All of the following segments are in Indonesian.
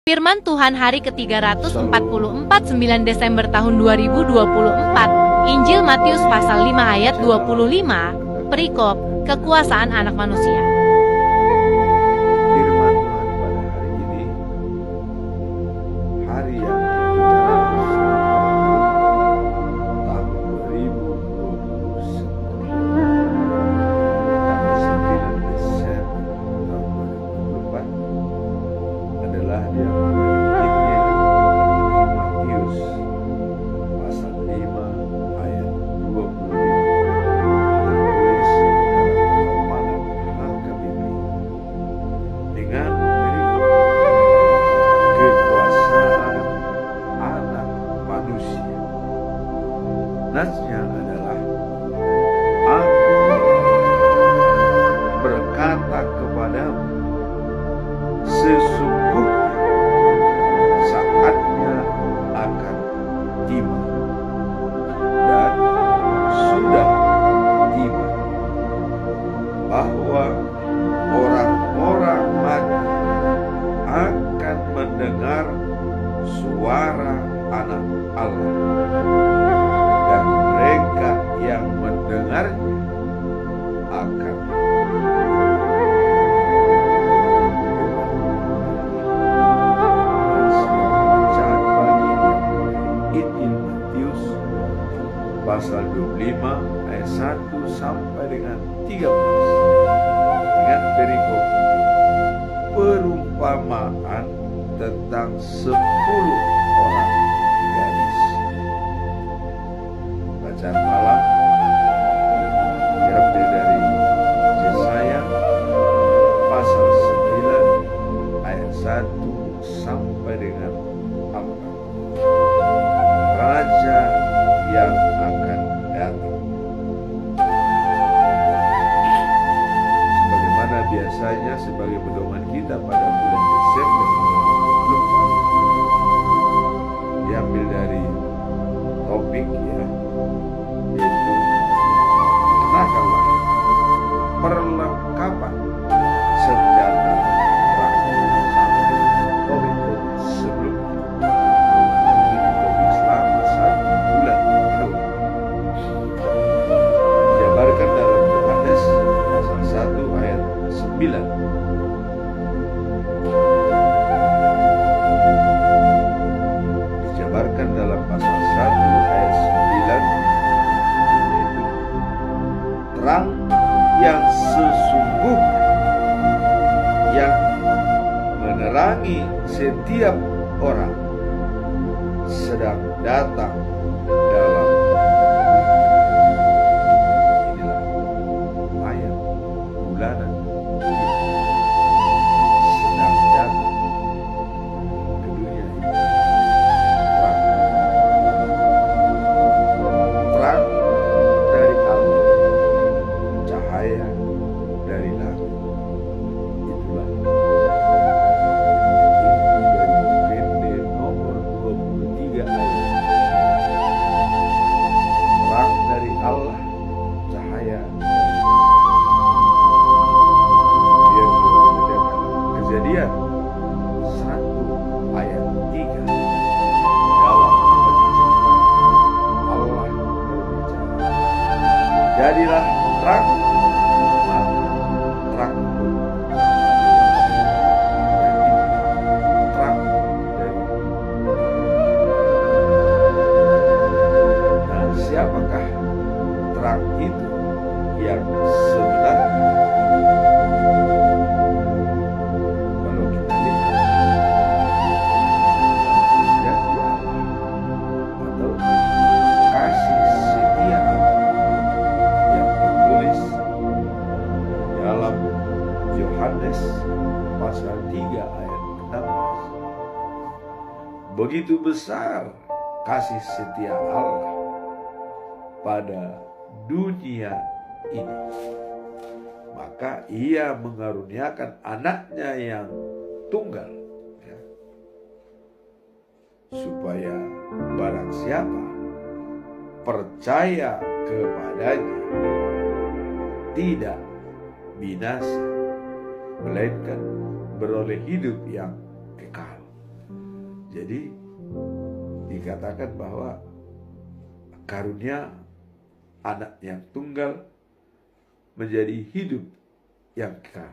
Firman Tuhan hari ke-344 9 Desember tahun 2024. Injil Matius pasal 5 ayat 25. Perikop, kekuasaan anak manusia. Firman Tuhan pada hari ini, hari yang ke-344 tahun 2021, tanggal 9 Desember tahun 2024 adalah yang Injil Matius pasal 5 ayat 25, tertulis dalam halaman HKBP dengan berikut: kekuasaan anak manusia. Nasnya adalah, aku berkata kepadamu, sesungguhnya saatnya akan tiba dan sudah tiba bahwa orang-orang mati akan mendengar suara Anak Allah, dan mereka yang mendengarnya akan Injil Matius pasal 25 ayat 1 sampai dengan 13 dengan perikop perumpamaan tentang 10 orang gadis. Bacaan malam diambil dari Yesaya pasal 9 ayat 1 sampai dengan 4. Raja yang akan datang. Sebagaimana biasanya sebagai pedoman kita pada bulan Desember 2024, diambil dari topik yaitu kenakanlah perlengkapan senjata perang. Sampai topik sebelumnya, ini topik selama 1 bulan penuh, dijabarkan dalam Yohanes pasal 1 ayat 9. Dijabarkan dalam pasal 1 ayat 9, yaitu terang yang sesungguhnya yang menerangi setiap orang sedang datang dalam inilah ayat bulanan sedang datang ke dunia ini. Terang dari Allah, cahaya dari langit. Itulah inti dari PD nomor 23 ayat. Terang dari Allah, cahaya dari langit. Kemudian kita lihat Kejadian 1 ayat 3. Dalam penciptaan Allah berbicara, jadilah terang, maka terang pun terang dari. Nah, siapakah terang itu yang sebenarnya? Kalau kita lihat janji Allah atau kasih setia Allah yang tertulis dalam Yohanes pasal 3 ayat 16. Begitu besar kasih setia Allah pada dunia ini, maka Ia mengaruniakan anaknya yang tunggal, supaya barang siapa percaya kepadanya tidak binasa, melainkan beroleh hidup yang kekal. Jadi dikatakan bahwa karunia anak yang tunggal menjadi hidup yang kekal,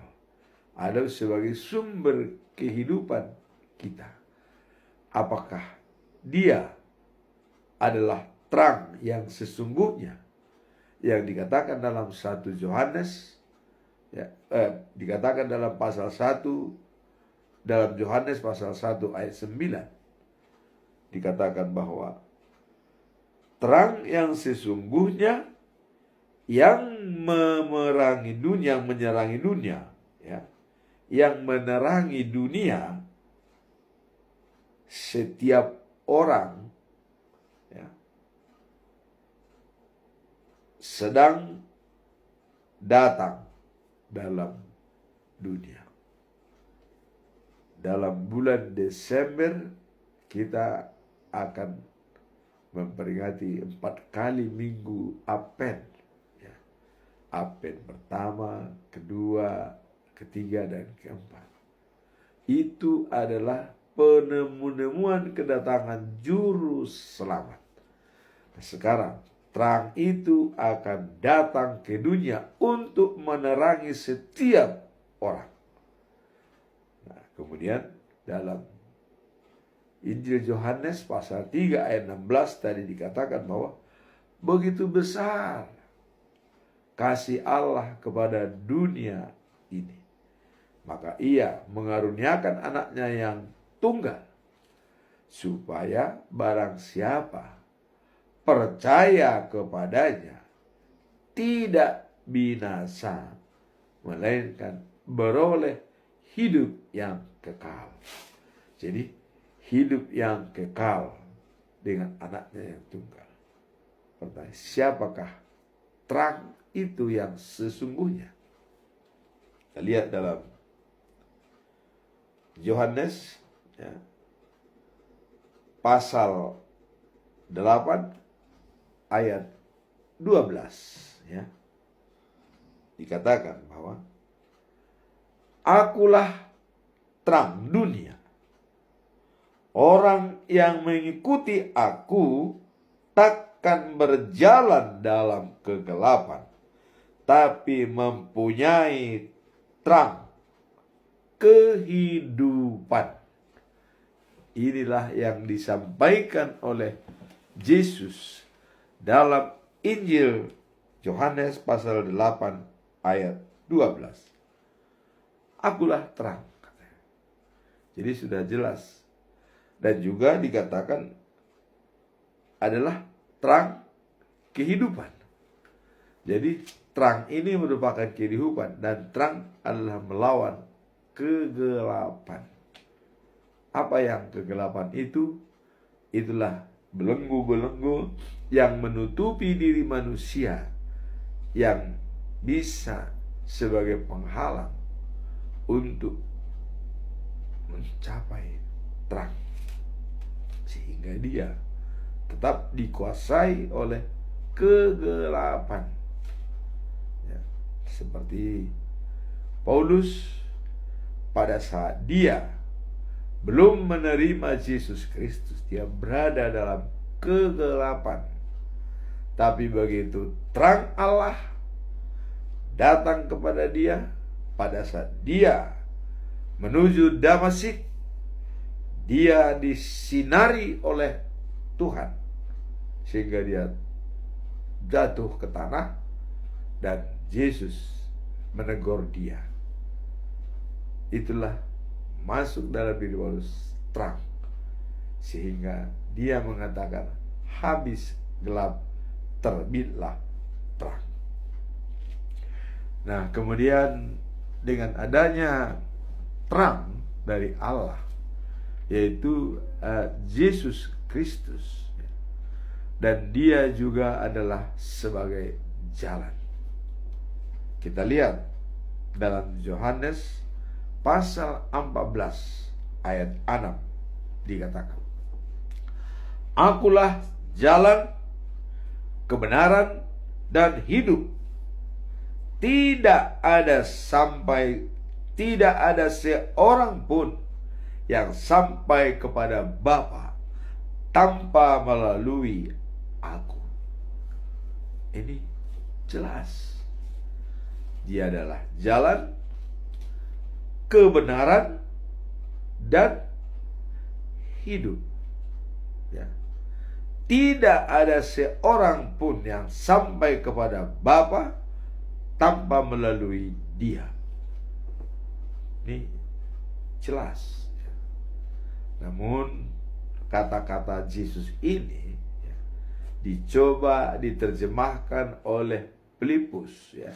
ada sebagai sumber kehidupan kita. Apakah dia adalah terang yang sesungguhnya yang dikatakan dalam 1 Yohanes, dikatakan dalam pasal 1, dalam Yohanes pasal 1 ayat 9, dikatakan bahwa terang yang sesungguhnya yang memerangi dunia, menyerangi dunia, yang menerangi dunia, setiap orang sedang datang dalam dunia. Dalam bulan Desember kita akan memperingati 4 kali minggu Advent. Advent pertama, kedua, ketiga, dan keempat. Itu adalah penemuan kedatangan juru selamat. Nah, sekarang terang itu akan datang ke dunia untuk menerangi setiap orang. Nah, kemudian dalam Injil Yohanes pasal 3 ayat 16 tadi dikatakan bahwa begitu besar kasih Allah kepada dunia ini, maka ia mengaruniakan anaknya yang tunggal, supaya barang siapa percaya kepadanya tidak binasa, melainkan beroleh hidup yang kekal. Jadi hidup yang kekal dengan anaknya yang tunggal. Pertanyaan, siapakah terang itu yang sesungguhnya? Kita lihat dalam Yohanes pasal 8 ayat 12 dikatakan bahwa akulah terang dunia. Orang yang mengikuti aku takkan berjalan dalam kegelapan, tapi mempunyai terang kehidupan. Inilah yang disampaikan oleh Yesus dalam Injil Yohanes pasal 8 ayat 12. Akulah terang. Jadi sudah jelas. Dan juga dikatakan adalah terang kehidupan. Jadi terang ini merupakan kehidupan, dan terang adalah melawan kegelapan. Apa yang kegelapan itu? Itulah belenggu-belenggu yang menutupi diri manusia, yang bisa sebagai penghalang untuk mencapai terang, sehingga dia tetap dikuasai oleh kegelapan. Seperti Paulus pada saat dia belum menerima Yesus Kristus, dia berada dalam kegelapan. Tapi begitu terang Allah datang kepada dia, pada saat dia menuju Damasik, dia disinari oleh Tuhan, sehingga dia jatuh ke tanah, dan Yesus menegur dia. Itulah masuk dalam diri Paulus terang, sehingga dia mengatakan, habis gelap, terbitlah terang. Nah, kemudian dengan adanya terang dari Allah, yaitu Yesus Kristus, dan dia juga adalah sebagai jalan. Kita lihat dalam Yohanes pasal 14 ayat 6 dikatakan, akulah jalan, kebenaran, dan hidup. Tidak ada seorang pun yang sampai kepada Bapa tanpa melalui aku. Ini jelas. Dia adalah jalan, kebenaran, dan hidup. Ya. Tidak ada seorang pun yang sampai kepada Bapa tanpa melalui Dia. Ini jelas. Namun kata-kata Yesus ini dicoba diterjemahkan oleh Filipus, ya,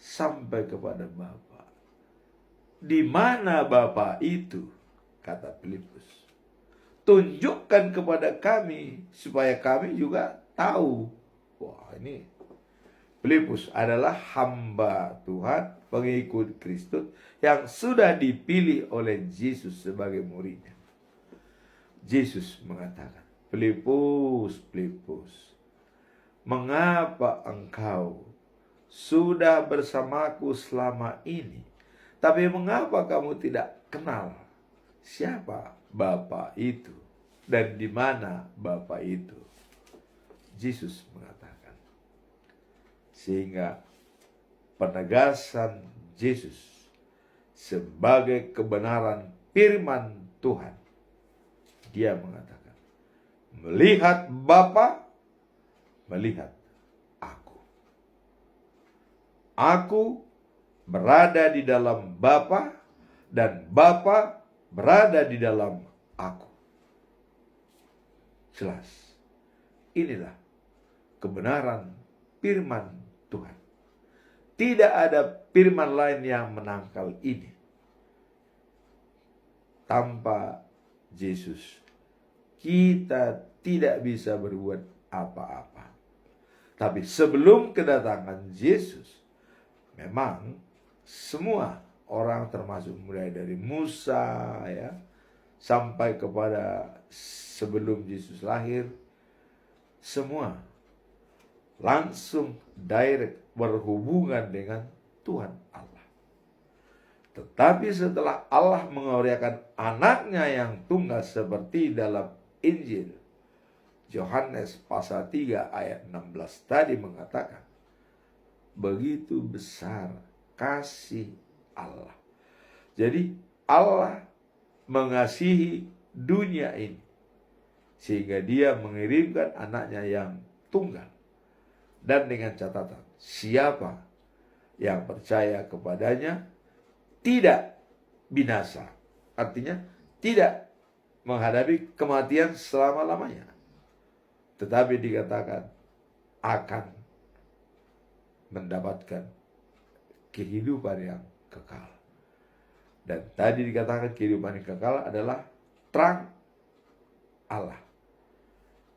sampai kepada Bapa. Di mana Bapa itu? Kata Filipus. Tunjukkan kepada kami supaya kami juga tahu. Wah, ini Filipus adalah hamba Tuhan, pengikut Kristus yang sudah dipilih oleh Yesus sebagai muridnya. Yesus mengatakan, Filipus, mengapa engkau sudah bersamaku selama ini, tapi mengapa kamu tidak kenal siapa Bapa itu dan di mana Bapa itu? Yesus mengatakan, sehingga penegasan Yesus sebagai kebenaran firman Tuhan, dia mengatakan, melihat Bapa, melihat aku. Aku berada di dalam Bapa dan Bapa berada di dalam aku. Jelas. Inilah kebenaran firman Tuhan. Tidak ada firman lain yang menangkal ini. Tanpa Yesus, kita tidak bisa berbuat apa-apa. Tapi sebelum kedatangan Yesus, memang semua orang, termasuk mulai dari Musa, ya, sampai kepada sebelum Yesus lahir, semua langsung direct berhubungan dengan Tuhan Allah. Tetapi setelah Allah mengurniakan anaknya yang tunggal seperti dalam Injil Yohanes pasal 3 ayat 16 tadi mengatakan, begitu besar kasih Allah. Jadi Allah mengasihi dunia ini sehingga dia mengirimkan anaknya yang tunggal. Dan dengan catatan, siapa yang percaya kepadanya tidak binasa. Artinya tidak menghadapi kematian selama-lamanya. Tetapi dikatakan akan mendapatkan kehidupan yang kekal. Dan tadi dikatakan kehidupan yang kekal adalah terang Allah.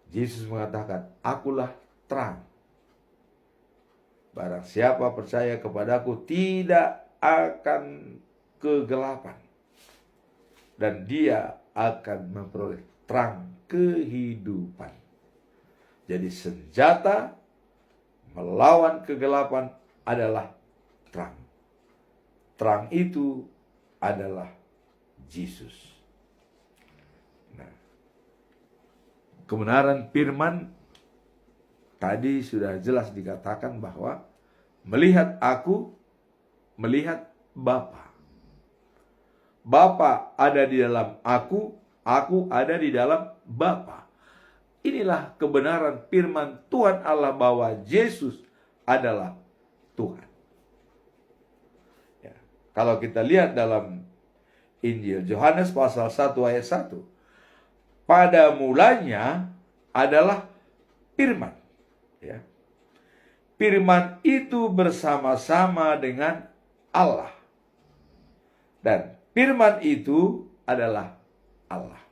Yesus mengatakan, akulah terang. Barang siapa percaya kepadaku tidak akan kegelapan, dan dia akan memperoleh terang kehidupan. Jadi senjata melawan kegelapan adalah terang. Terang itu adalah Yesus. Nah, kebenaran firman tadi sudah jelas dikatakan bahwa melihat aku, melihat Bapa. Bapa ada di dalam aku ada di dalam Bapa. Inilah kebenaran firman Tuhan Allah bahwa Yesus adalah Tuhan. Ya. Kalau kita lihat dalam Injil Yohanes pasal 1 ayat 1. Pada mulanya adalah firman. Ya. Firman itu bersama-sama dengan Allah. Dan firman itu adalah Allah.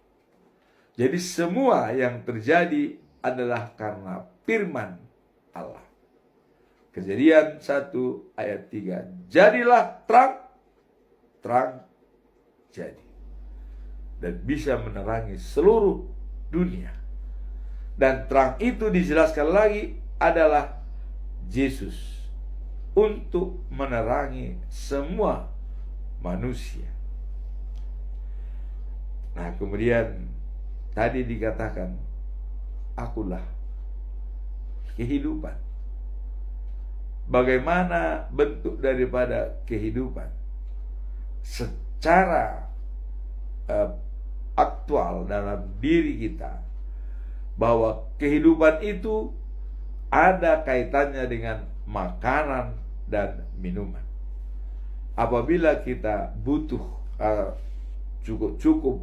Jadi semua yang terjadi adalah karena firman Allah. Kejadian 1 ayat 3. Jadilah terang, terang jadi. Dan bisa menerangi seluruh dunia. Dan terang itu dijelaskan lagi adalah Yesus untuk menerangi semua manusia. Nah, kemudian tadi dikatakan, akulah kehidupan. Bagaimana bentuk daripada kehidupan? Secara aktual dalam diri kita, bahwa kehidupan itu ada kaitannya dengan makanan dan minuman. Apabila kita butuh cukup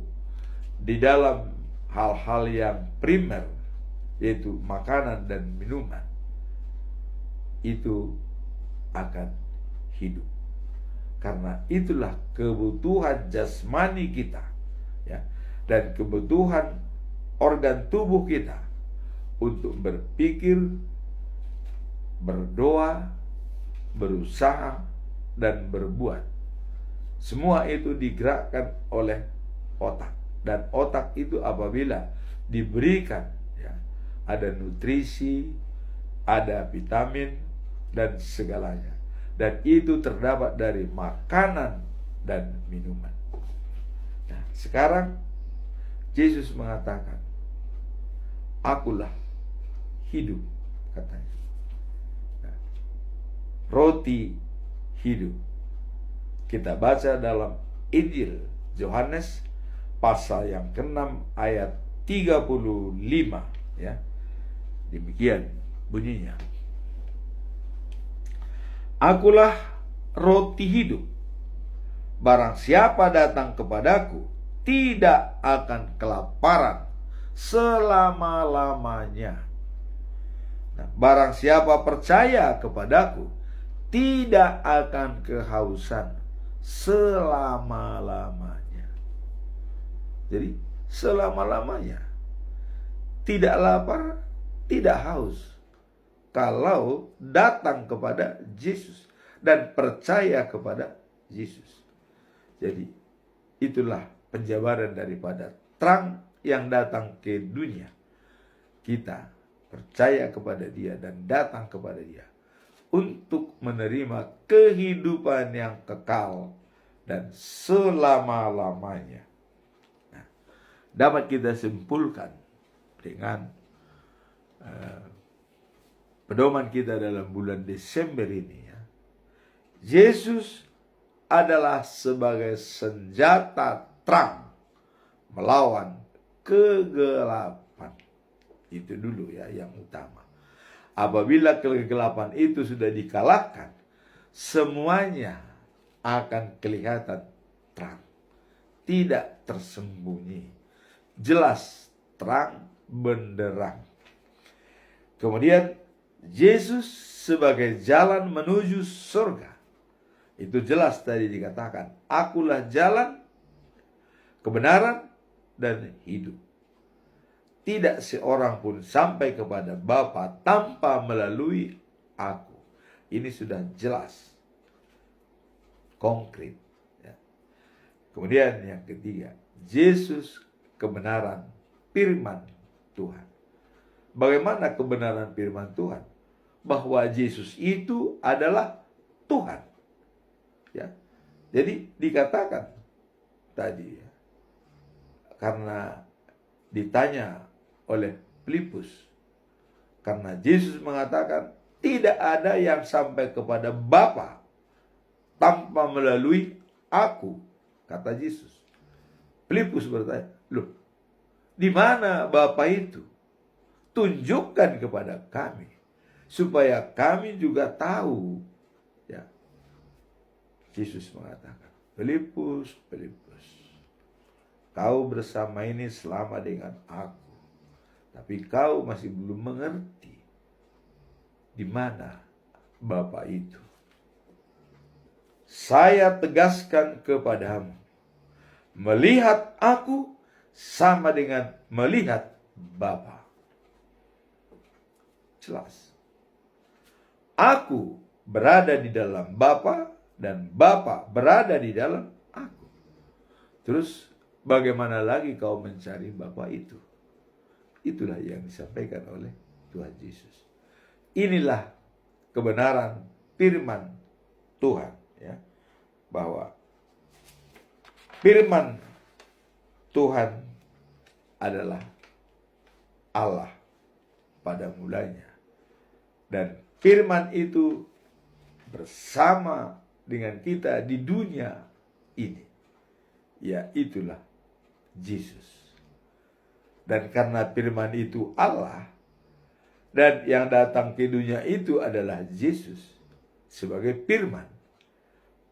di dalam hal-hal yang primer, yaitu makanan dan minuman, itu akan hidup. Karena itulah kebutuhan jasmani kita, ya, dan kebutuhan organ tubuh kita untuk berpikir, berdoa, berusaha, dan berbuat. Semua itu digerakkan oleh otak. Dan otak itu apabila diberikan, ya, ada nutrisi, ada vitamin, dan segalanya. Dan itu terdapat dari makanan dan minuman. Nah, sekarang Yesus mengatakan, akulah hidup, katanya. Nah, roti hidup. Kita baca dalam Injil Yohanes pasal yang ke-6 ayat 35, ya. Demikian bunyinya. Akulah roti hidup. Barang siapa datang kepadaku tidak akan kelaparan selama-lamanya. Nah, barang siapa percaya kepadaku tidak akan kehausan selama-lamanya. Jadi selama-lamanya tidak lapar, tidak haus, kalau datang kepada Yesus dan percaya kepada Yesus. Jadi itulah penjabaran daripada terang yang datang ke dunia. Kita percaya kepada Dia dan datang kepada Dia untuk menerima kehidupan yang kekal dan selama-lamanya. Nah, dapat kita simpulkan dengan pedoman kita dalam bulan Desember ini, ya. Yesus adalah sebagai senjata terang melawan kegelapan. Itu dulu, ya, yang utama. Apabila kegelapan itu sudah dikalahkan, semuanya akan kelihatan terang, tidak tersembunyi, jelas, terang benderang. Kemudian Yesus sebagai jalan menuju surga. Itu jelas tadi dikatakan, akulah jalan, kebenaran, dan hidup. Tidak seorang pun sampai kepada Bapa tanpa melalui aku. Ini sudah jelas, konkret, ya. Kemudian yang ketiga, Yesus kebenaran firman Tuhan. Bagaimana kebenaran firman Tuhan? Bahwa Yesus itu adalah Tuhan, ya. Jadi dikatakan tadi, ya, karena ditanya oleh Filipus, karena Yesus mengatakan tidak ada yang sampai kepada Bapa tanpa melalui aku, kata Yesus. Filipus bertanya, loh, di mana Bapa itu? Tunjukkan kepada kami, supaya kami juga tahu, ya. Yesus mengatakan, Filipus, kau bersama ini selama dengan aku, tapi kau masih belum mengerti di mana Bapa itu. Saya tegaskan kepadamu, melihat aku sama dengan melihat Bapa. Jelas. Aku berada di dalam Bapa dan Bapa berada di dalam aku. Terus bagaimana lagi kau mencari Bapa itu? Itulah yang disampaikan oleh Tuhan Yesus. Inilah kebenaran firman Tuhan, ya, bahwa firman Tuhan adalah Allah pada mulanya. Dan firman itu bersama dengan kita di dunia ini. Ya, itulah Yesus. Dan karena firman itu Allah, dan yang datang ke dunia itu adalah Yesus sebagai firman,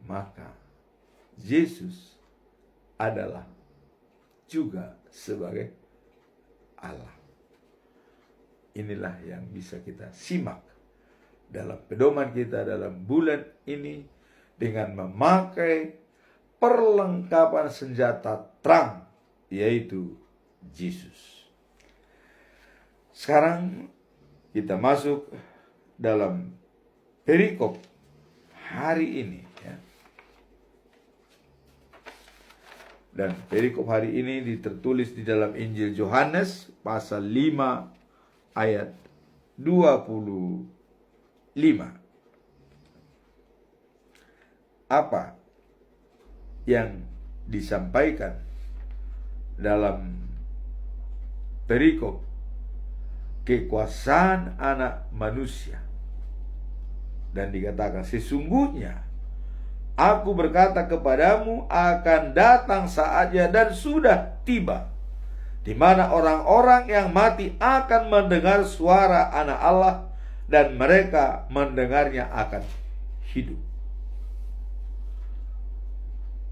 maka Yesus adalah juga sebagai Allah. Inilah yang bisa kita simak dalam pedoman kita dalam bulan ini dengan memakai perlengkapan senjata terang, yaitu Yesus. Sekarang kita masuk dalam perikop hari ini, ya. Dan perikop hari ini tertulis di dalam Injil Yohanes pasal 5 ayat 25. Apa yang disampaikan dalam perikop kekuasaan anak manusia? Dan dikatakan, sesungguhnya aku berkata kepadamu, akan datang saatnya dan sudah tiba, di mana orang-orang yang mati akan mendengar suara anak Allah, dan mereka mendengarnya akan hidup.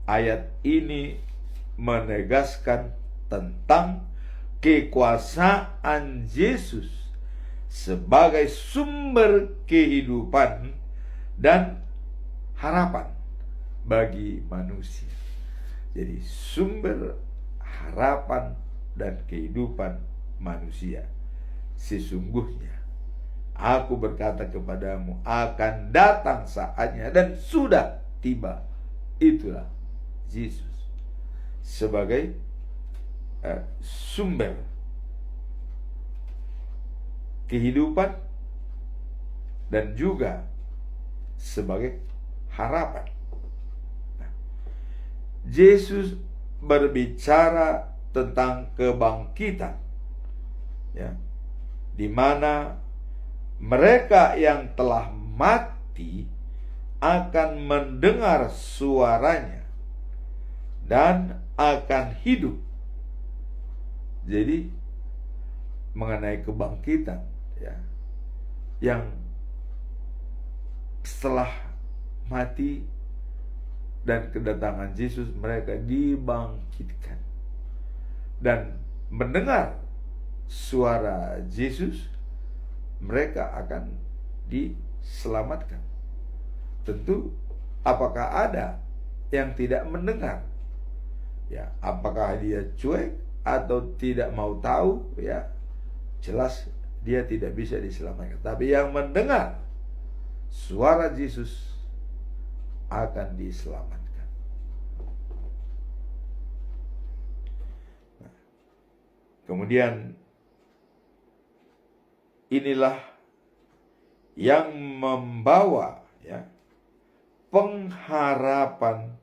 Ayat ini menegaskan tentang kekuasaan Yesus sebagai sumber kehidupan dan harapan bagi manusia. Jadi sumber harapan dan kehidupan manusia. Sesungguhnya aku berkata kepadamu, akan datang saatnya dan sudah tiba. Itulah Yesus sebagai sumber kehidupan dan juga sebagai harapan. Yesus berbicara tentang kebangkitan, ya, di mana mereka yang telah mati akan mendengar suaranya dan akan hidup. Jadi mengenai kebangkitan, ya, yang setelah mati dan kedatangan Yesus, mereka dibangkitkan dan mendengar suara Yesus, mereka akan diselamatkan. Tentu apakah ada yang tidak mendengar? Ya, apakah dia cuek atau tidak mau tahu? Ya, jelas dia tidak bisa diselamatkan. Tapi yang mendengar suara Yesus akan diselamatkan. Nah, kemudian inilah yang membawa, ya, pengharapan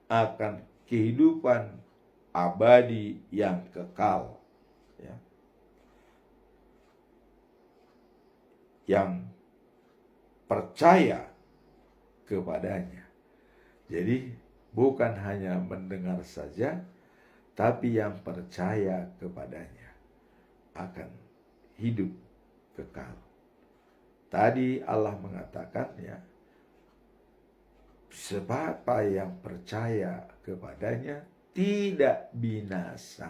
akan kehidupan abadi yang kekal, ya, yang percaya kepadanya. Jadi bukan hanya mendengar saja, tapi yang percaya kepadanya akan hidup kekal. Tadi Allah mengatakan, ya, siapa yang percaya kepadanya tidak binasa,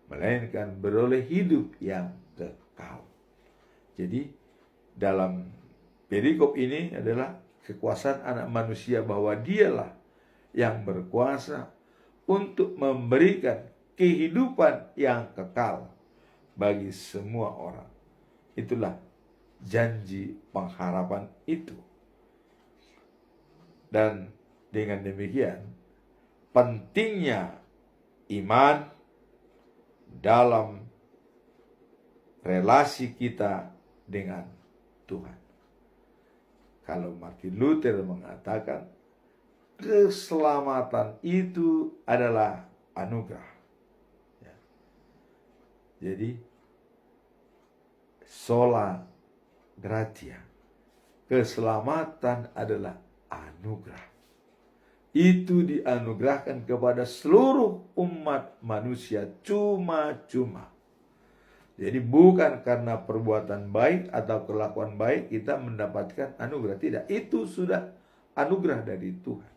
melainkan beroleh hidup yang kekal. Jadi dalam perikop ini adalah kekuasaan anak manusia, bahwa dialah yang berkuasa untuk memberikan kehidupan yang kekal bagi semua orang. Itulah janji pengharapan itu. Dan dengan demikian, pentingnya iman dalam relasi kita dengan Tuhan. Kalau Martin Luther mengatakan keselamatan itu adalah anugerah, Jadi sola gratia, keselamatan adalah anugerah. Itu dianugerahkan kepada seluruh umat manusia cuma-cuma. Jadi bukan karena perbuatan baik atau kelakuan baik kita mendapatkan anugerah. Tidak, itu sudah anugerah dari Tuhan.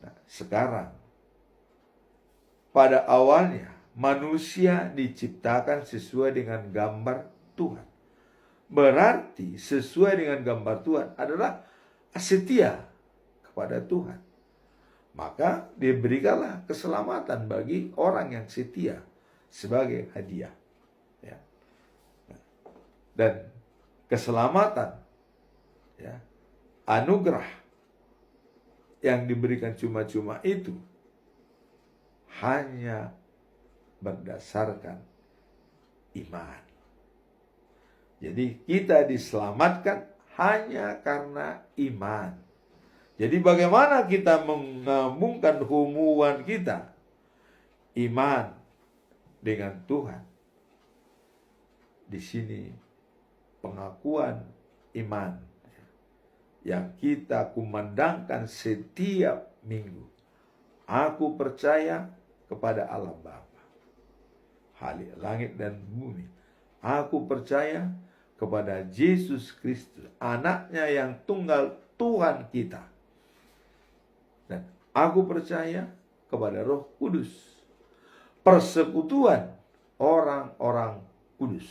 Nah, sekarang, pada awalnya manusia diciptakan sesuai dengan gambar Tuhan. Berarti sesuai dengan gambar Tuhan adalah setia kepada Tuhan. Maka diberikanlah keselamatan bagi orang yang setia sebagai hadiah. Ya. Dan keselamatan, ya, anugerah yang diberikan cuma-cuma itu hanya berdasarkan iman. Jadi kita diselamatkan hanya karena iman. Jadi bagaimana kita mengambungkan hubungan kita? Iman dengan Tuhan. Di sini pengakuan iman yang kita kumandangkan setiap minggu. Aku percaya kepada Allah Bapa, Khalik langit dan bumi. Aku percaya kepada Yesus Kristus, anaknya yang tunggal, Tuhan kita. Dan aku percaya kepada Roh Kudus, persekutuan orang-orang kudus.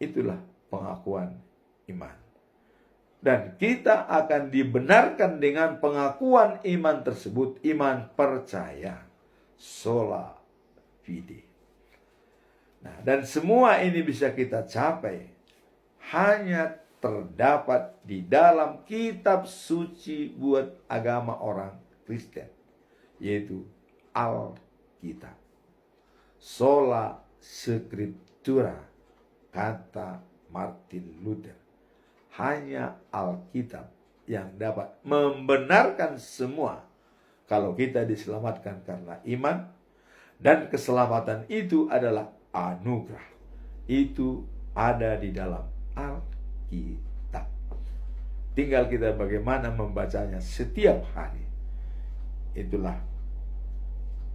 Itulah pengakuan iman. Dan kita akan dibenarkan dengan pengakuan iman tersebut, iman percaya, sola fide. Nah, dan semua ini bisa kita capai hanya terdapat di dalam kitab suci buat agama orang Kristen, yaitu Alkitab. Sola Scriptura, kata Martin Luther. Hanya Alkitab yang dapat membenarkan semua kalau kita diselamatkan karena iman, dan keselamatan itu adalah anugerah. Itu ada di dalam Alkitab. Tinggal kita bagaimana membacanya setiap hari. Itulah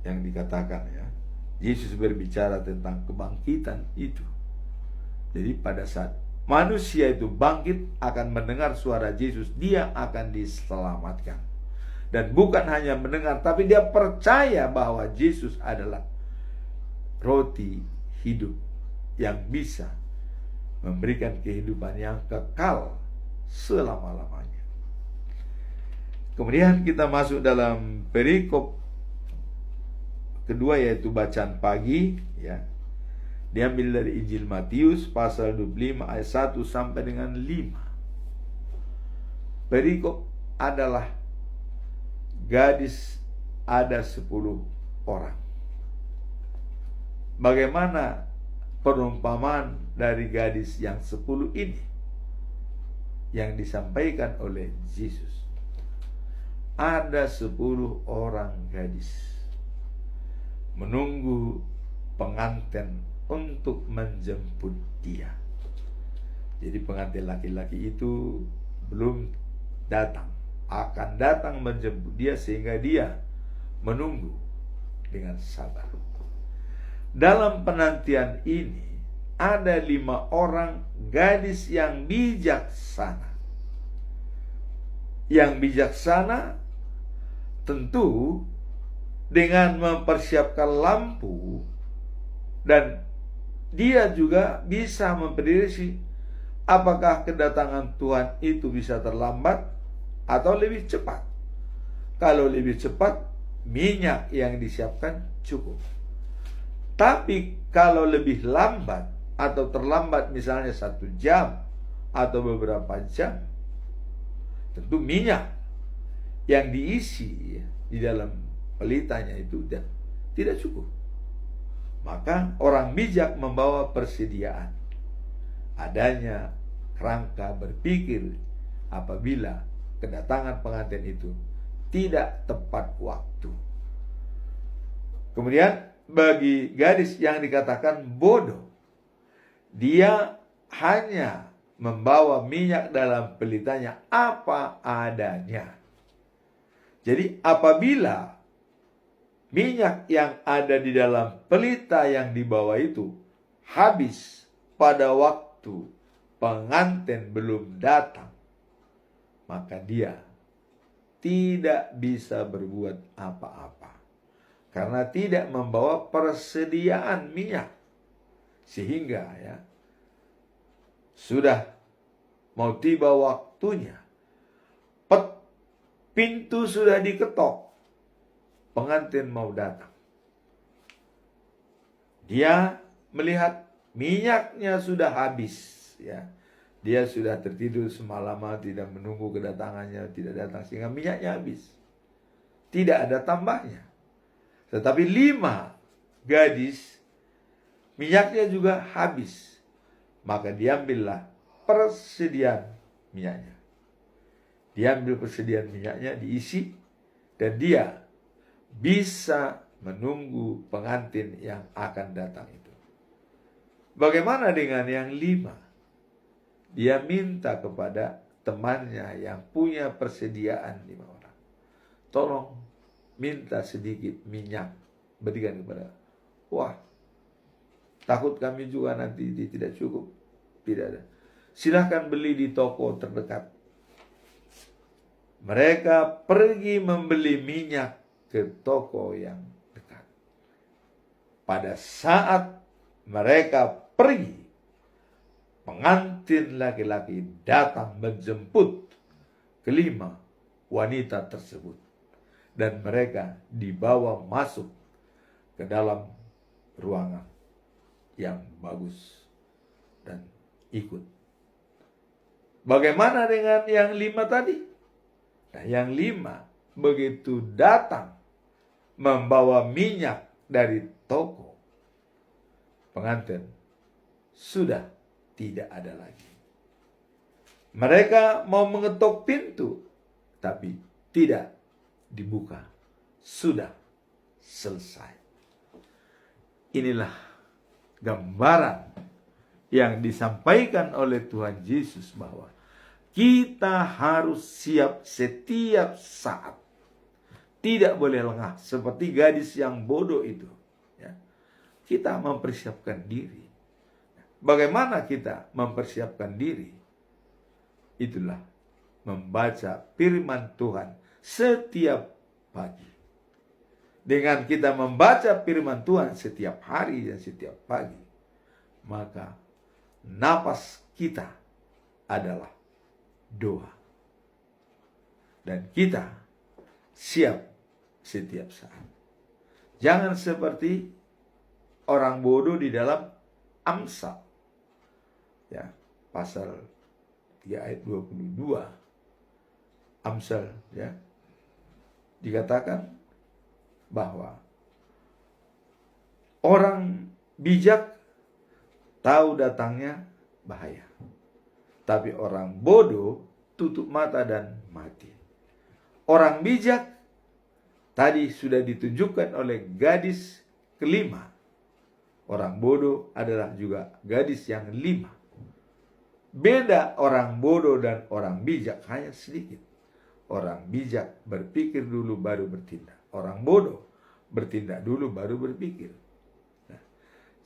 yang dikatakan, ya. Yesus berbicara tentang kebangkitan itu. Jadi pada saat manusia itu bangkit akan mendengar suara Yesus, dia akan diselamatkan. Dan bukan hanya mendengar, tapi dia percaya bahwa Yesus adalah roti hidup yang bisa memberikan kehidupan yang kekal selama-lamanya. Kemudian kita masuk dalam perikop kedua, yaitu bacaan pagi, ya. Diambil dari Injil Matius pasal 25 ayat 1 sampai dengan 5. Perikop adalah gadis, ada 10 orang. Bagaimana perumpamaan dari gadis yang 10 ini yang disampaikan oleh Yesus? Ada 10 orang gadis menunggu pengantin untuk menjemput dia. Jadi pengantin laki-laki itu belum datang, akan datang menjemput dia, sehingga dia menunggu dengan sabar. Dalam penantian ini ada 5 orang gadis yang bijaksana. Yang bijaksana tentu dengan mempersiapkan lampu, dan dia juga bisa memprediksi apakah kedatangan Tuhan itu bisa terlambat atau lebih cepat. Kalau lebih cepat, minyak yang disiapkan cukup. Tapi kalau lebih lambat atau terlambat, misalnya 1 jam atau beberapa jam, tentu minyak yang diisi di dalam pelitanya itu tidak cukup. Maka orang bijak membawa persediaan, adanya kerangka berpikir apabila kedatangan pengantin itu tidak tepat waktu. Kemudian bagi gadis yang dikatakan bodoh, dia hanya membawa minyak dalam pelitanya apa adanya. Jadi apabila minyak yang ada di dalam pelita yang dibawa itu habis pada waktu pengantin belum datang, maka dia tidak bisa berbuat apa-apa karena tidak membawa persediaan minyak. Sehingga sudah mau tiba waktunya, pintu sudah diketok, pengantin mau datang. Dia melihat minyaknya sudah habis, Dia sudah tertidur semalaman, tidak menunggu kedatangannya, tidak datang, sehingga minyaknya habis. Tidak ada tambahnya. Tetapi 5 gadis, minyaknya juga habis. Maka diambillah persediaan minyaknya. Diambil persediaan minyaknya, diisi, dan dia bisa menunggu pengantin yang akan datang itu. Bagaimana dengan yang 5? Dia minta kepada temannya yang punya persediaan 5 orang. Tolong minta sedikit minyak, berikan kepada. Wah, takut kami juga nanti tidak cukup. Tidak ada. Silahkan beli di toko terdekat. Mereka pergi membeli minyak ke toko yang dekat. Pada saat mereka pergi, pengantin laki-laki datang menjemput ke-5 wanita tersebut. Dan mereka dibawa masuk ke dalam ruangan yang bagus dan ikut. Bagaimana dengan yang 5 tadi? Nah, yang 5 begitu datang membawa minyak dari toko, pengantin sudah tidak ada lagi. Mereka mau mengetuk pintu, tapi tidak dibuka. Sudah selesai. Inilah gambaran yang disampaikan oleh Tuhan Yesus bahwa kita harus siap setiap saat. Tidak boleh lengah seperti gadis yang bodoh itu. Kita mempersiapkan diri. Bagaimana kita mempersiapkan diri? Itulah membaca firman Tuhan setiap pagi. Dengan kita membaca firman Tuhan setiap hari dan setiap pagi, maka napas kita adalah doa. Dan kita siap setiap saat. Jangan seperti orang bodoh di dalam Amsal. Pasal 3 ayat 22. Amsal, dikatakan bahwa orang bijak tahu datangnya bahaya, tapi orang bodoh tutup mata dan mati. Orang bijak tadi sudah ditunjukkan oleh gadis ke-5. Orang bodoh adalah juga gadis yang 5. Beda orang bodoh dan orang bijak hanya sedikit. Orang bijak berpikir dulu baru bertindak. Orang bodoh bertindak dulu baru berpikir. Nah,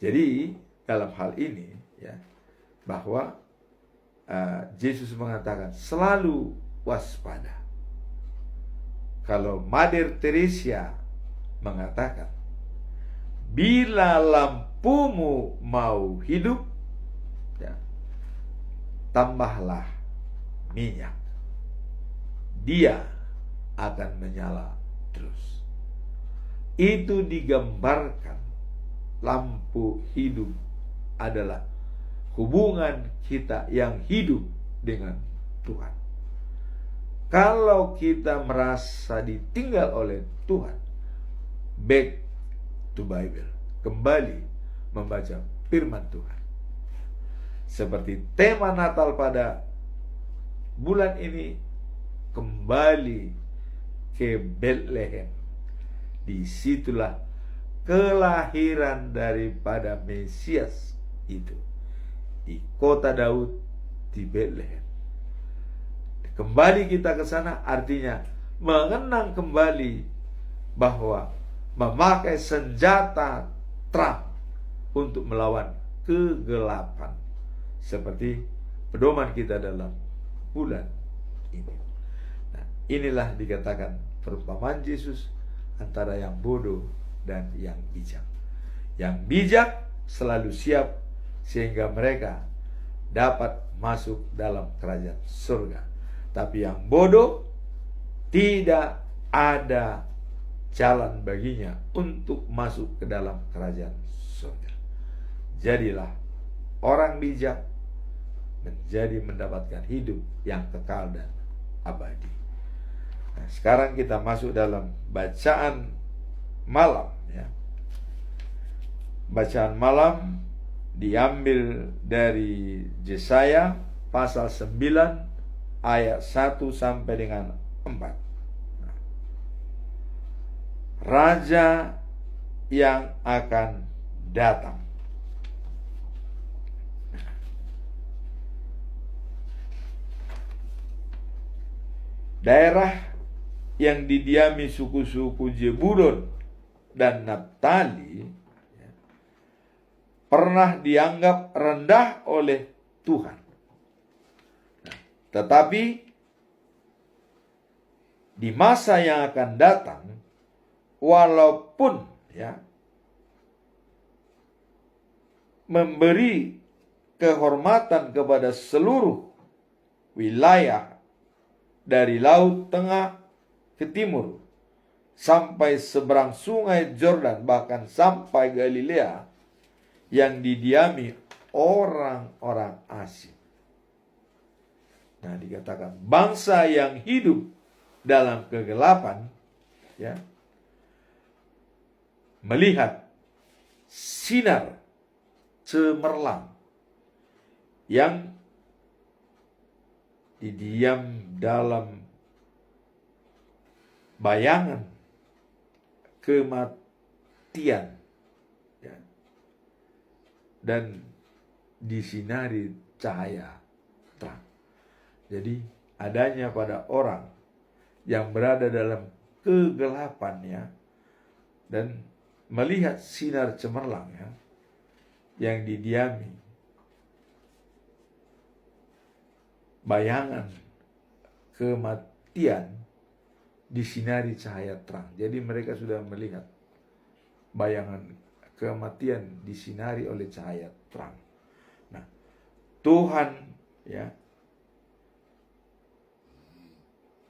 jadi dalam hal ini bahwa Yesus mengatakan selalu waspada. Kalau Mother Teresa mengatakan, bila lampumu mau hidup, tambahlah minyak. Dia akan menyala terus. Itu digambarkan lampu hidup adalah hubungan kita yang hidup dengan Tuhan. Kalau kita merasa ditinggal oleh Tuhan, back to Bible, kembali membaca firman Tuhan. Seperti tema Natal pada bulan ini, kembali ke Bethlehem. Disitulah kelahiran daripada Mesias itu di kota Daud, di Betlehem. Kembali kita ke sana artinya mengenang kembali bahwa memakai senjata terang untuk melawan kegelapan, seperti pedoman kita dalam bulan ini. Nah, inilah dikatakan perumpamaan Yesus antara yang bodoh dan yang bijak. Yang bijak selalu siap sehingga mereka dapat masuk dalam kerajaan surga. Tapi yang bodoh tidak ada jalan baginya untuk masuk ke dalam kerajaan surga. Jadilah orang bijak menjadi mendapatkan hidup yang kekal dan abadi. Nah, sekarang kita masuk dalam bacaan malam, ya. Bacaan malam diambil dari Yesaya pasal 9 ayat 1 sampai dengan 4. Raja yang akan datang. Daerah yang didiami suku-suku Zebulun dan Naphtali pernah dianggap rendah oleh Tuhan. Tetapi di masa yang akan datang, walaupun memberi kehormatan kepada seluruh wilayah dari Laut Tengah ke timur sampai seberang sungai Yordan, bahkan sampai Galilea yang didiami orang-orang asing. Nah, dikatakan bangsa yang hidup dalam kegelapan melihat sinar cemerlang yang didiam dalam bayangan kematian dan disinari cahaya terang. Jadi adanya pada orang yang berada dalam kegelapannya dan melihat sinar cemerlang yang didiami bayangan kematian disinari cahaya terang. Jadi mereka sudah melihat bayangan kematian disinari oleh cahaya terang. Nah, Tuhan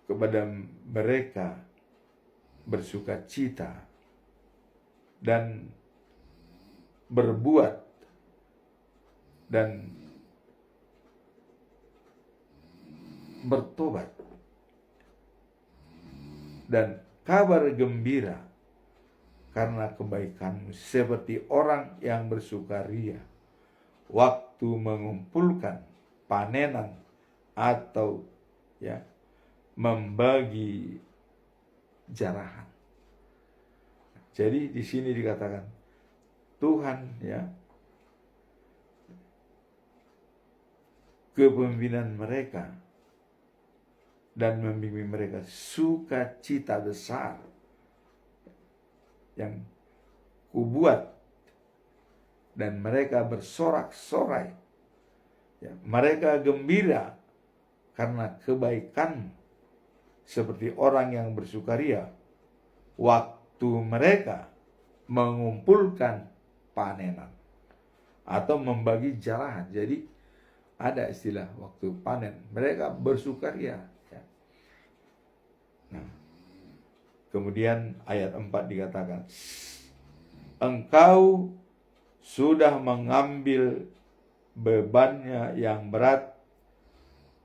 kepada mereka bersuka cita dan berbuat dan bertobat dan kabar gembira karena kebaikanmu, seperti orang yang bersukaria waktu mengumpulkan panenan atau membagi jarahan. Jadi di sini dikatakan Tuhan kepemimpinan mereka dan membimbing mereka sukacita besar yang kubuat, dan mereka bersorak-sorai. Mereka gembira karena kebaikan, seperti orang yang bersukaria waktu mereka mengumpulkan panenan atau membagi jarahan. Jadi ada istilah waktu panen mereka bersukaria. Nah, kemudian ayat 4 dikatakan, engkau sudah mengambil bebannya yang berat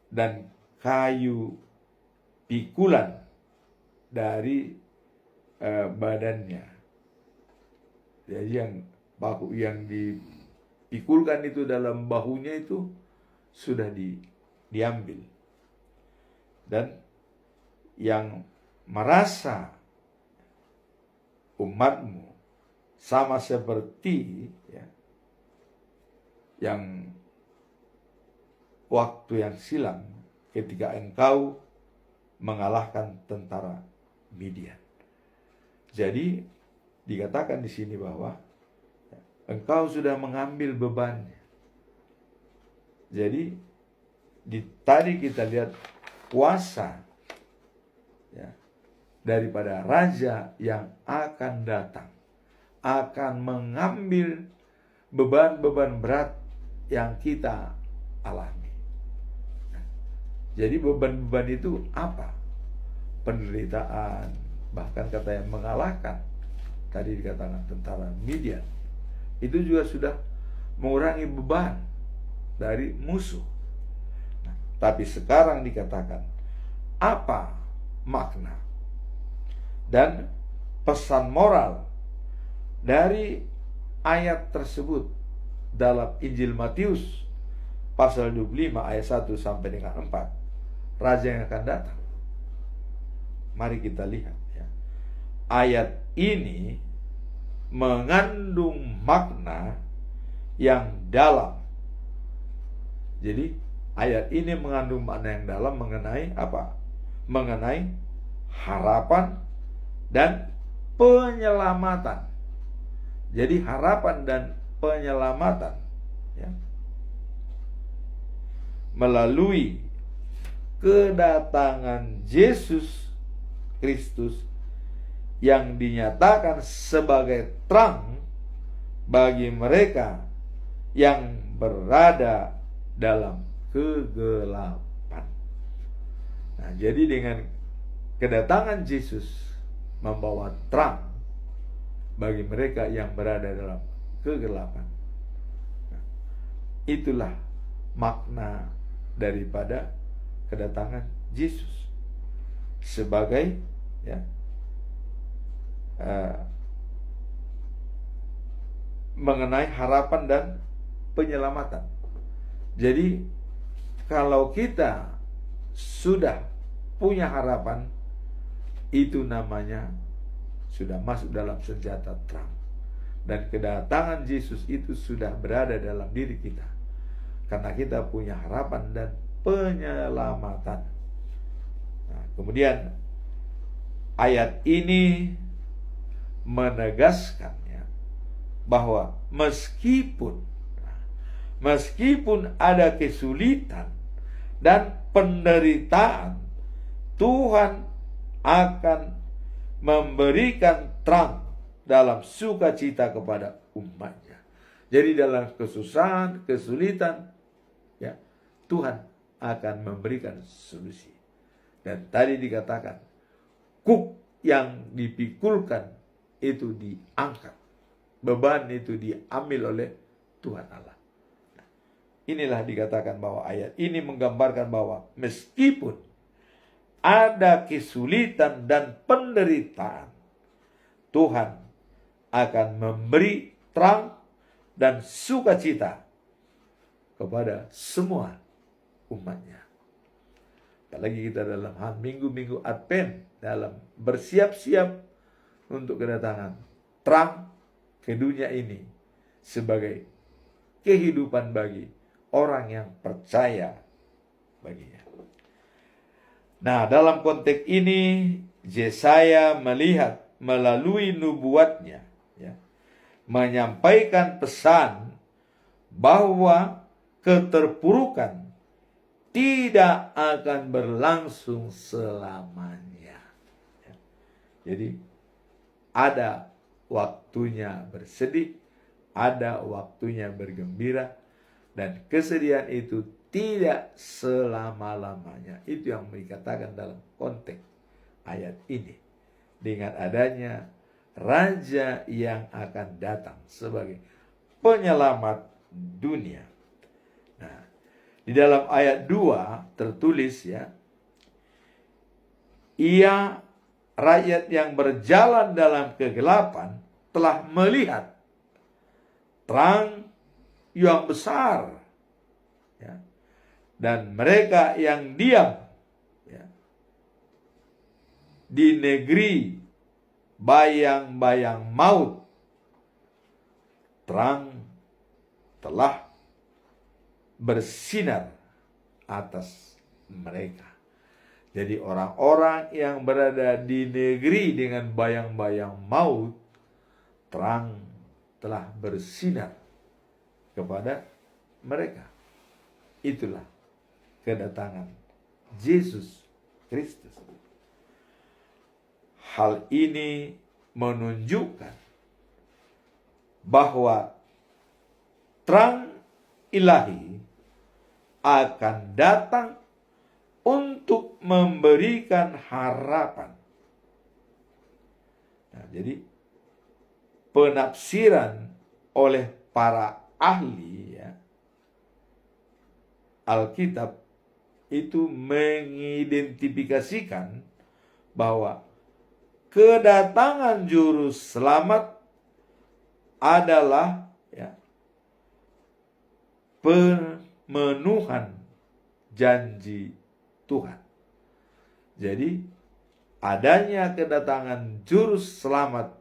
dan kayu pikulan dari badannya. Jadi yang bahu yang dipikulkan itu dalam bahunya itu sudah diambil. Dan yang merasa umatmu sama seperti ya, yang waktu yang silam ketika engkau mengalahkan tentara Midian. Jadi dikatakan di sini bahwa engkau sudah mengambil bebannya. Jadi tadi kita lihat kuasa ya, daripada raja yang akan datang akan mengambil beban-beban berat yang kita alami. Jadi beban-beban itu apa? Penderitaan, bahkan kata yang mengalahkan. Tadi dikatakan tentara Midian. Itu juga sudah mengurangi beban dari musuh. Nah, tapi sekarang dikatakan apa makna dan pesan moral dari ayat tersebut dalam Injil Matius pasal 25 ayat 1 sampai dengan 4. Raja yang akan datang. Mari kita lihat ya. Ayat ini mengandung makna yang dalam. Jadi ayat ini mengandung makna yang dalam mengenai apa? Mengenai harapan dan penyelamatan. Jadi harapan dan penyelamatan ya, melalui kedatangan Yesus Kristus yang dinyatakan sebagai terang bagi mereka yang berada dalam kegelapan. Nah, jadi dengan kedatangan Yesus membawa terang bagi mereka yang berada dalam kegelapan. Nah, itulah makna daripada kedatangan Yesus sebagai ya, mengenai harapan dan penyelamatan. Jadi kalau kita sudah punya harapan, itu namanya sudah masuk dalam senjata terang. Dan kedatangan Yesus itu sudah berada dalam diri kita, karena kita punya harapan dan penyelamatan. Nah, kemudian ayat ini menegaskannya bahwa meskipun ada kesulitan dan penderitaan, Tuhan akan memberikan terang dalam sukacita kepada umatnya. Jadi dalam kesusahan, kesulitan, ya, Tuhan akan memberikan solusi. Dan tadi dikatakan, kuk yang dipikulkan itu diangkat. Beban itu diambil oleh Tuhan Allah. Inilah dikatakan bahwa ayat ini menggambarkan bahwa meskipun ada kesulitan dan penderitaan, Tuhan akan memberi terang dan sukacita kepada semua umatnya. Apalagi kita dalam minggu-minggu Advent, dalam bersiap-siap untuk kedatangan terang ke dunia ini sebagai kehidupan bagi orang yang percaya baginya. Nah, dalam konteks ini Yesaya melihat melalui nubuatnya ya, menyampaikan pesan bahwa keterpurukan tidak akan berlangsung selamanya. Ya. Jadi ada waktunya bersedih, ada waktunya bergembira, dan kesedihan itu tidak selama-lamanya. Itu yang dikatakan dalam konteks ayat ini. Dengan adanya Raja yang akan datang sebagai penyelamat dunia. Nah, di dalam ayat 2 tertulis ya, ia rakyat yang berjalan dalam kegelapan telah melihat terang yang besar ya. Dan mereka yang diam ya, di negeri bayang-bayang maut terang telah bersinar atas mereka. Jadi orang-orang yang berada di negeri dengan bayang-bayang maut, terang telah bersinar kepada mereka. Itulah kedatangan Yesus Kristus. Hal ini menunjukkan bahwa terang ilahi akan datang untuk memberikan harapan. Nah, jadi penafsiran oleh para ahli Alkitab itu mengidentifikasikan bahwa kedatangan juru selamat adalah pemenuhan janji Tuhan. Jadi adanya kedatangan juru selamat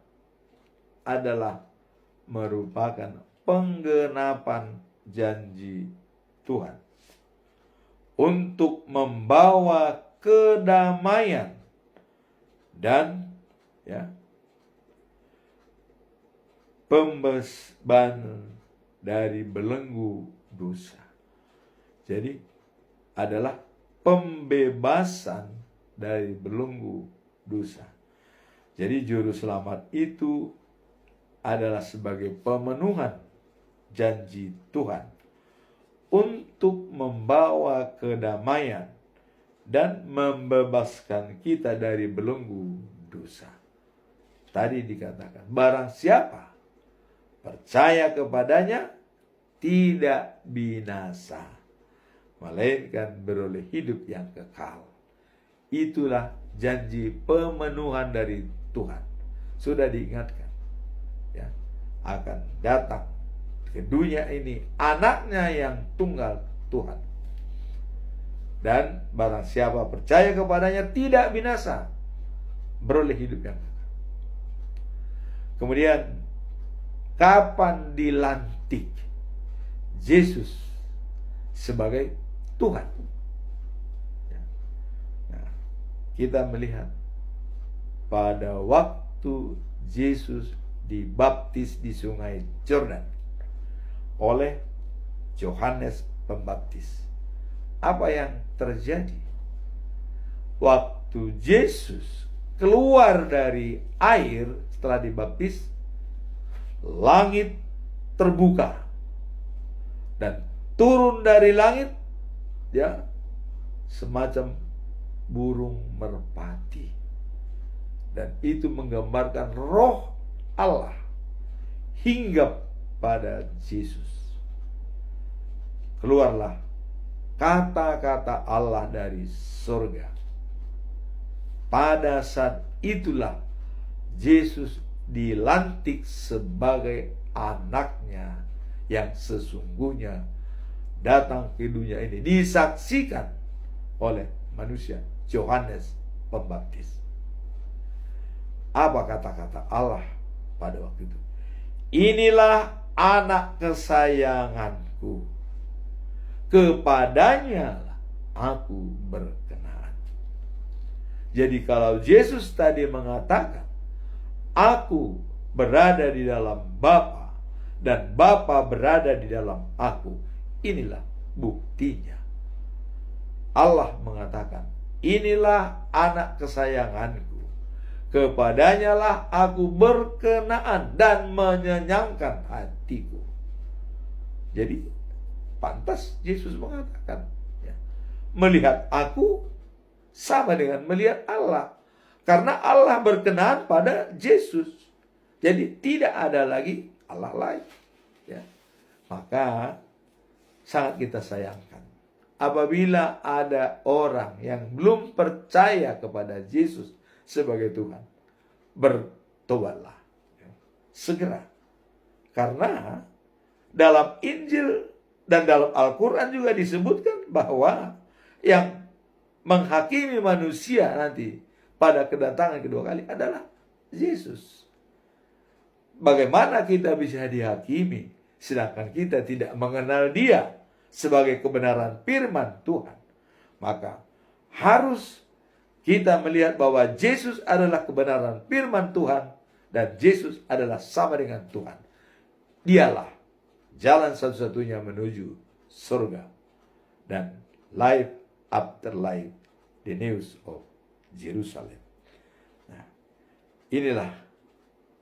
adalah merupakan penggenapan janji Tuhan untuk membawa kedamaian dan pembebasan dari belenggu dosa. Jadi adalah pembebasan dari belenggu dosa. Jadi juru selamat itu adalah sebagai pemenuhan janji Tuhan untuk membawa kedamaian dan membebaskan kita dari belenggu dosa. Tadi dikatakan, barang siapa percaya kepadanya tidak binasa, melainkan beroleh hidup yang kekal. Itulah janji pemenuhan dari Tuhan. Sudah diingatkan, akan datang ke dunia ini anaknya yang tunggal Tuhan. Dan barang siapa percaya kepadanya tidak binasa, beroleh hidup yang kekal. Kemudian, kapan dilantik Yesus sebagai Tuhan? Nah, kita melihat pada waktu Yesus dibaptis di sungai Yordan oleh Yohanes Pembaptis. Apa yang terjadi? Waktu Yesus keluar dari air setelah dibaptis, langit terbuka dan turun dari langit semacam burung merpati, dan itu menggambarkan roh Allah hinggap pada Yesus. Keluarlah kata-kata Allah dari surga. Pada saat itulah Yesus dilantik sebagai anaknya yang sesungguhnya datang ke dunia ini, disaksikan oleh manusia Yohanes Pembaptis. Apa kata-kata Allah pada waktu itu? Inilah anak kesayanganku, kepadanya aku berkenan. Jadi kalau Yesus tadi mengatakan, aku berada di dalam Bapa dan Bapa berada di dalam aku, inilah buktinya. Allah mengatakan, inilah anak kesayanganku, kepadanya lah aku berkenaan dan menyenangkan hatiku. Jadi pantas Yesus mengatakan, melihat aku sama dengan melihat Allah, karena Allah berkenan pada Yesus. Jadi tidak ada lagi Allah lain. Maka sangat kita sayangkan apabila ada orang yang belum percaya kepada Yesus sebagai Tuhan. Bertobatlah segera, karena dalam Injil dan dalam Al-Quran juga disebutkan bahwa yang menghakimi manusia nanti pada kedatangan kedua kali adalah Yesus. bagaimana kita bisa dihakimi sedangkan kita tidak mengenal Dia sebagai kebenaran firman Tuhan? Maka harus kita melihat bahwa Yesus adalah kebenaran firman Tuhan dan Yesus adalah sama dengan Tuhan. Dialah jalan satu-satunya menuju surga dan life after life, the news of Jerusalem. Nah, inilah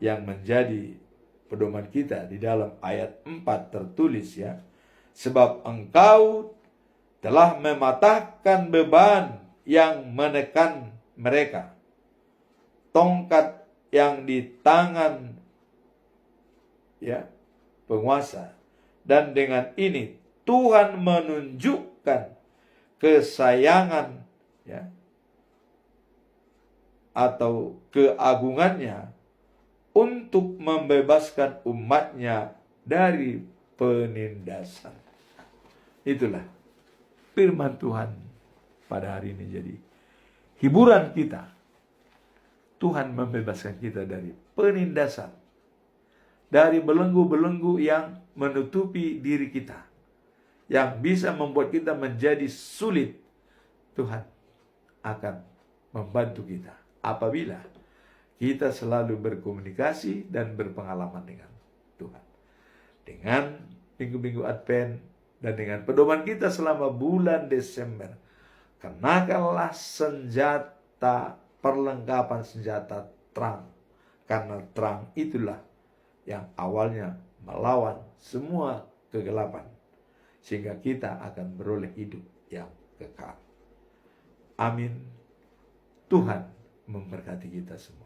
yang menjadi pedoman kita di dalam ayat 4 tertulis ya. Sebab engkau telah mematahkan beban yang menekan mereka, tongkat yang di tangan ya penguasa, dan dengan ini Tuhan menunjukkan kesayangan ya atau keagungannya untuk membebaskan umatnya dari penindasan. Itulah firman Tuhan pada hari ini. Jadi hiburan kita, Tuhan membebaskan kita dari penindasan, dari belenggu-belenggu yang menutupi diri kita, yang bisa membuat kita menjadi sulit. Tuhan akan membantu kita apabila kita selalu berkomunikasi dan berpengalaman dengan Tuhan. Dengan minggu-minggu Advent dan dengan pedoman kita selama bulan Desember, kenakanlah senjata, perlengkapan senjata terang. Karena terang itulah yang awalnya melawan semua kegelapan, sehingga kita akan beroleh hidup yang kekal. Amin. Tuhan memberkati kita semua.